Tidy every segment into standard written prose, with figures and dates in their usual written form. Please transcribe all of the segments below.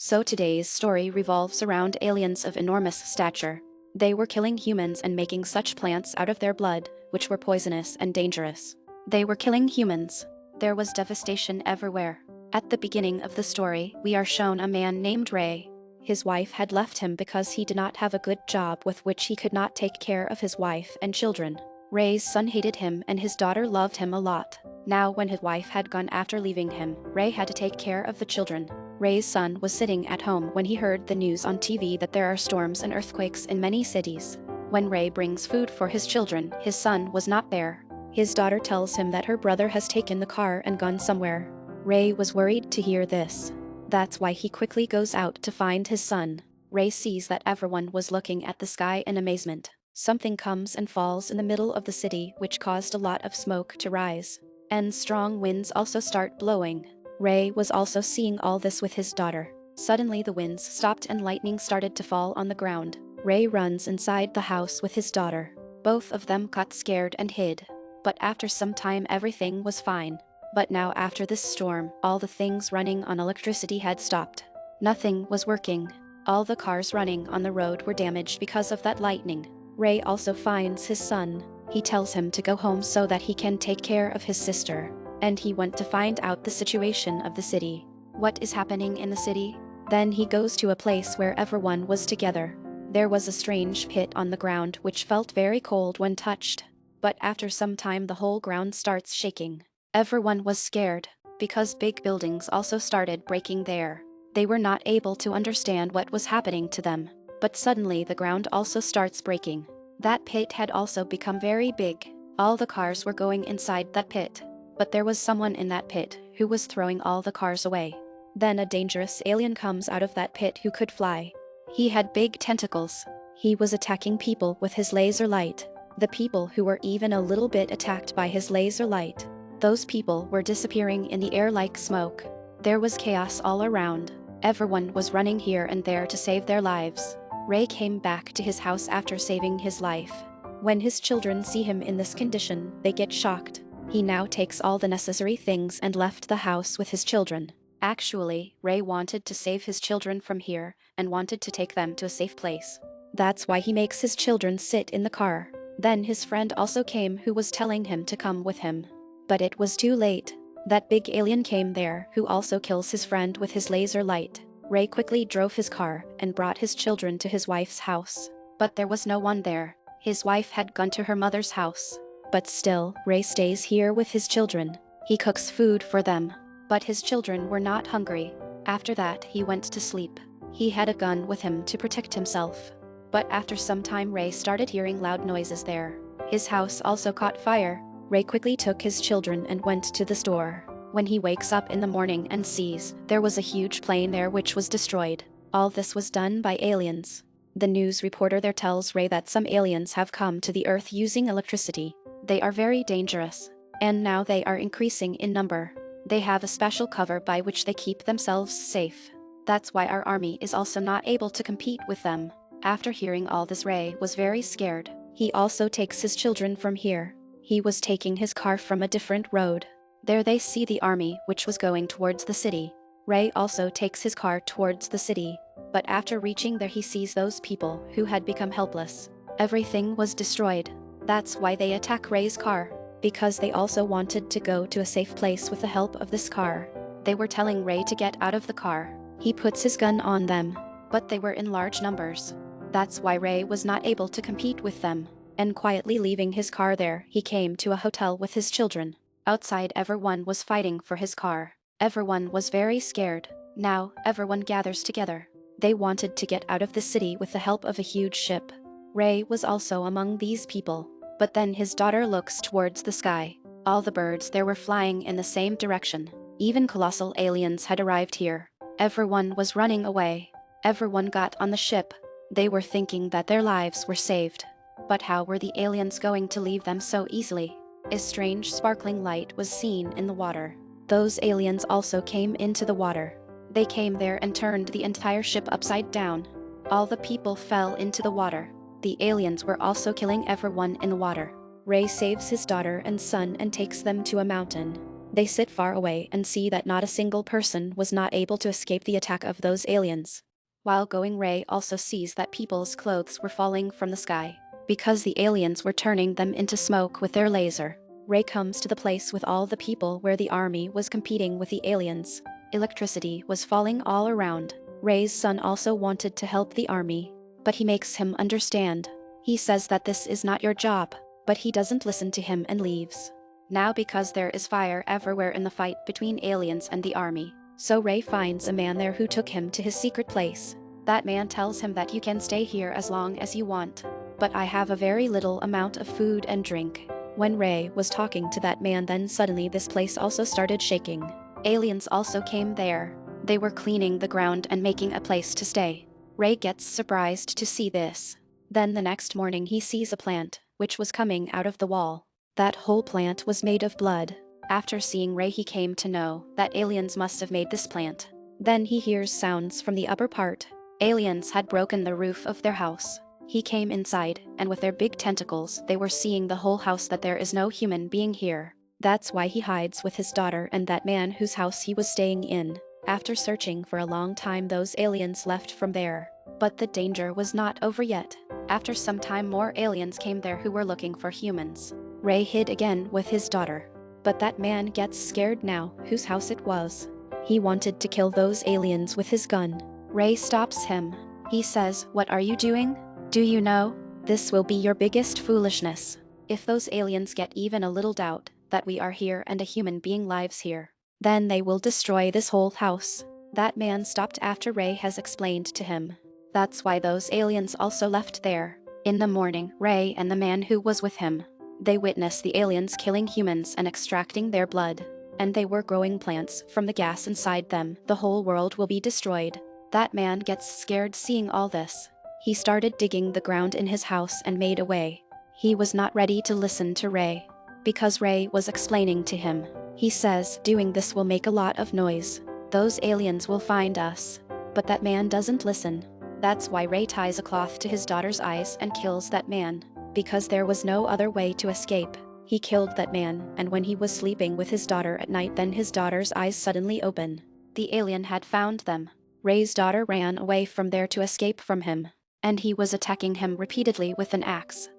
So today's story revolves around aliens of enormous stature. They were killing humans and making such plants out of their blood, which were poisonous and dangerous. They were killing humans. There was devastation everywhere. At the beginning of the story, we are shown a man named Ray. His wife had left him because he did not have a good job with which he could not take care of his wife and children. Ray's son hated him and his daughter loved him a lot. Now when his wife had gone after leaving him, Ray had to take care of the children. Ray's son was sitting at home when he heard the news on TV that there are storms and earthquakes in many cities. When Ray brings food for his children, his son was not there. His daughter tells him that her brother has taken the car and gone somewhere. Ray was worried to hear this. That's why he quickly goes out to find his son. Ray sees that everyone was looking at the sky in amazement. Something comes and falls in the middle of the city, which caused a lot of smoke to rise. And strong winds also start blowing. Ray was also seeing all this with his daughter. Suddenly the winds stopped and lightning started to fall on the ground. Ray runs inside the house with his daughter. Both of them got scared and hid. But after some time everything was fine. But now after this storm, all the things running on electricity had stopped. Nothing was working. All the cars running on the road were damaged because of that lightning. Ray also finds his son. He tells him to go home so that he can take care of his sister. And he went to find out the situation of the city. What is happening in the city? Then he goes to a place where everyone was together. There was a strange pit on the ground which felt very cold when touched. But after some time the whole ground starts shaking. Everyone was scared, because big buildings also started breaking there. They were not able to understand what was happening to them. But suddenly the ground also starts breaking. That pit had also become very big. All the cars were going inside that pit. But there was someone in that pit who was throwing all the cars away. Then a dangerous alien comes out of that pit who could fly. He had big tentacles. He was attacking people with his laser light. The people who were even a little bit attacked by his laser light, those people were disappearing in the air like smoke. There was chaos all around. Everyone was running here and there to save their lives. Ray came back to his house after saving his life. When his children see him in this condition, they get shocked. He now takes all the necessary things and left the house with his children. Actually, Ray wanted to save his children from here and wanted to take them to a safe place. That's why he makes his children sit in the car. Then his friend also came who was telling him to come with him. But it was too late. That big alien came there who also kills his friend with his laser light. Ray quickly drove his car and brought his children to his wife's house. But there was no one there. His wife had gone to her mother's house. But still, Ray stays here with his children. He cooks food for them. But his children were not hungry. After that, he went to sleep. He had a gun with him to protect himself. But after some time Ray started hearing loud noises there. His house also caught fire. Ray quickly took his children and went to the store. When he wakes up in the morning and sees there was a huge plane there which was destroyed. All this was done by aliens. The news reporter there tells Ray that some aliens have come to the Earth using electricity. They are very dangerous. And now they are increasing in number. They have a special cover by which they keep themselves safe. That's why our army is also not able to compete with them. After hearing all this, Ray was very scared. He also takes his children from here. He was taking his car from a different road. There they see the army which was going towards the city. Ray also takes his car towards the city. But after reaching there he sees those people who had become helpless. Everything was destroyed. That's why they attack Ray's car. Because they also wanted to go to a safe place with the help of this car. They were telling Ray to get out of the car. He puts his gun on them. But they were in large numbers. That's why Ray was not able to compete with them. And quietly leaving his car there, he came to a hotel with his children. Outside everyone was fighting for his car. Everyone was very scared. Now, everyone gathers together. They wanted to get out of the city with the help of a huge ship. Ray was also among these people. But then his daughter looks towards the sky. All the birds there were flying in the same direction. Even colossal aliens had arrived here. Everyone was running away. Everyone got on the ship. They were thinking that their lives were saved. But how were the aliens going to leave them so easily? A strange sparkling light was seen in the water. Those aliens also came into the water. They came there and turned the entire ship upside down. All the people fell into the water. The aliens were also killing everyone in the water. Ray saves his daughter and son and takes them to a mountain. They sit far away and see that not a single person was not able to escape the attack of those aliens. While going, Ray also sees that people's clothes were falling from the sky, because the aliens were turning them into smoke with their laser. Ray comes to the place with all the people where the army was competing with the aliens. Electricity was falling all around. Ray's son also wanted to help the army, but he makes him understand. He says that this is not your job, but he doesn't listen to him and leaves. Now, because there is fire everywhere in the fight between aliens and the army, so Ray finds a man there who took him to his secret place. That man tells him that you can stay here as long as you want, but I have a very little amount of food and drink. When Ray was talking to that man, then suddenly this place also started shaking. Aliens also came there. They were cleaning the ground and making a place to stay. Ray gets surprised to see this. Then the next morning he sees a plant, which was coming out of the wall. That whole plant was made of blood. After seeing Ray, he came to know that aliens must have made this plant. Then he hears sounds from the upper part. Aliens had broken the roof of their house. He came inside, and with their big tentacles, they were seeing the whole house, that there is no human being here. That's why he hides with his daughter and that man whose house he was staying in. After searching for a long time, those aliens left from there. But the danger was not over yet. After some time, more aliens came there who were looking for humans. Ray hid again with his daughter. But that man gets scared now, whose house it was. He wanted to kill those aliens with his gun. Ray stops him. He says, "What are you doing? Do you know? This will be your biggest foolishness. If those aliens get even a little doubt that we are here and a human being lives here, then they will destroy this whole house." That man stopped after Ray has explained to him. That's why those aliens also left there. In the morning, Ray and the man who was with him, they witnessed the aliens killing humans and extracting their blood. And they were growing plants from the gas inside them. The whole world will be destroyed. That man gets scared seeing all this. He started digging the ground in his house and made a way. He was not ready to listen to Ray, because Ray was explaining to him. He says, "Doing this will make a lot of noise. Those aliens will find us." But that man doesn't listen. That's why Ray ties a cloth to his daughter's eyes and kills that man. Because there was no other way to escape. He killed that man, and when he was sleeping with his daughter at night, then his daughter's eyes suddenly open. The alien had found them. Ray's daughter ran away from there to escape from him, and he was attacking him repeatedly with an axe.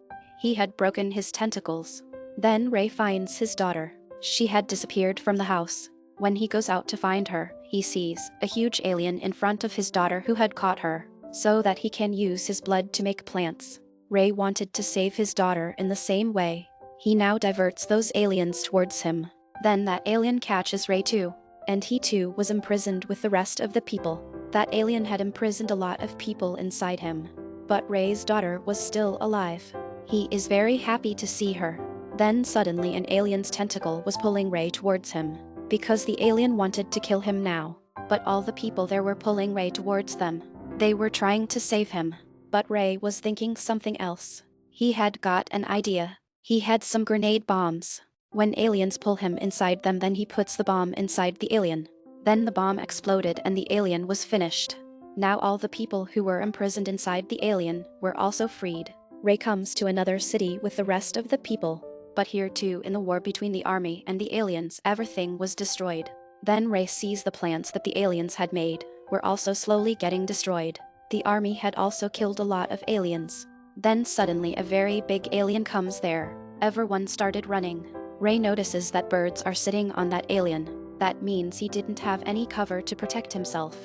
He had broken his tentacles. Then Ray finds his daughter. She had disappeared from the house. When he goes out to find her, he sees a huge alien in front of his daughter who had caught her, so that he can use his blood to make plants. Ray wanted to save his daughter in the same way. He now diverts those aliens towards him. Then that alien catches Ray too, and he too was imprisoned with the rest of the people. That alien had imprisoned a lot of people inside him. But Ray's daughter was still alive. He is very happy to see her. Then suddenly an alien's tentacle was pulling Ray towards him, because the alien wanted to kill him now. But all the people there were pulling Ray towards them. They were trying to save him. But Ray was thinking something else. He had got an idea. He had some grenade bombs. When aliens pull him inside them, then he puts the bomb inside the alien. Then the bomb exploded and the alien was finished. Now all the people who were imprisoned inside the alien were also freed. Ray comes to another city with the rest of the people. But here too, in the war between the army and the aliens, everything was destroyed. Then Ray sees the plants that the aliens had made were also slowly getting destroyed. The army had also killed a lot of aliens. Then suddenly a very big alien comes there. Everyone started running. Ray notices that birds are sitting on that alien. That means he didn't have any cover to protect himself.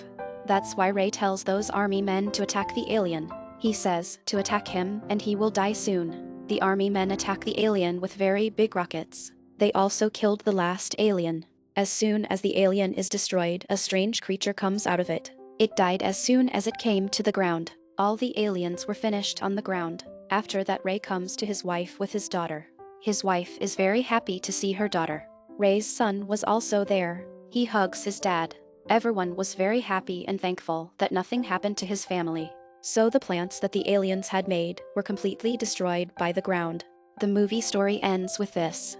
That's why Ray tells those army men to attack the alien. He says to attack him and he will die soon. The army men attack the alien with very big rockets. They also killed the last alien. As soon as the alien is destroyed, a strange creature comes out of it. It died as soon as it came to the ground. All the aliens were finished on the ground. After that, Ray comes to his wife with his daughter. His wife is very happy to see her daughter. Ray's son was also there. He hugs his dad. Everyone was very happy and thankful that nothing happened to his family. So the plants that the aliens had made were completely destroyed by the ground. The movie story ends with this.